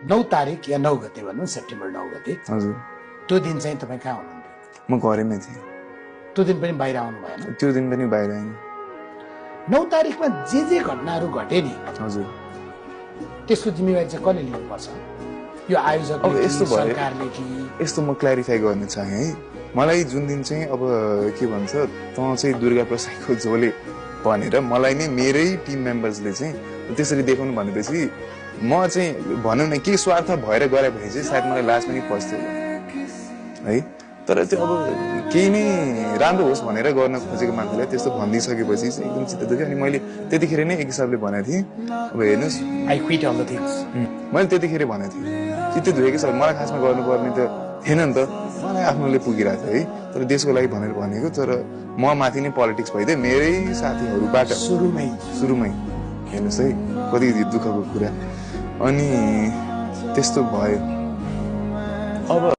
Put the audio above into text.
9 तारिक या 9 गते भनौँ, सेप्टेम्बर 9 गते। हजुर। त्यो दिन चाहिँ तपाईँ कहाँ हुनुहुन्थ्यो? म घरैमै थिएँ। त्यो दिन पनि बाहिर आउनु भएन? त्यो दिन पनि बाहिर आएँ। 9 तारिकमा जे घटनाहरू घटे नि, हजुर, त्यसको जिम्मेवारी चाहिँ कसले लिनुपर्छ? यो आयोजकले अब यस्तो भयो, सरकारले कि? यस्तो म क्ल्यारिफाई गर्न चाहेँ है। मलाई जुन दिन चाहिँ अब के भन्छ, तँ चाहिँ दुर्गा प्रसादको झोले भनेर मलाई नै मेरै टिम मेम्बर्सले चाहिँ त्यसरी देखाउनु भनेपछि म चाहिँ भनौँ न के स्वार्थ भएर गरे भने चाहिँ सायद मलाई लाज पनि पस्थ्यो है। तर त्यो अब केही नै राम्रो होस् भनेर गर्न खोजेको मान्छेलाई त्यस्तो भनिदिइसकेपछि चाहिँ एकदम चित्त दुख्यो। अनि मैले त्यतिखेर नै एक हिसाबले भनेको थिएँ, अब हेर्नुहोस्, I quit all the things. मैले त्यतिखेर भनेको थिएँ, चित्त दुखेको छ, मलाई खासमा गर्नुपर्ने त थिएन नि त, मलाई आफ्नोले पुगिरहेको थियो है। तर देशको लागि भनेर भनेको, तर म माथि नै पोलिटिक्स भइदियो मेरै साथीहरूबाट सुरुमै हेर्नुहोस् है कति दुःखको कुरा। अनि त्यस्तो भयो। अब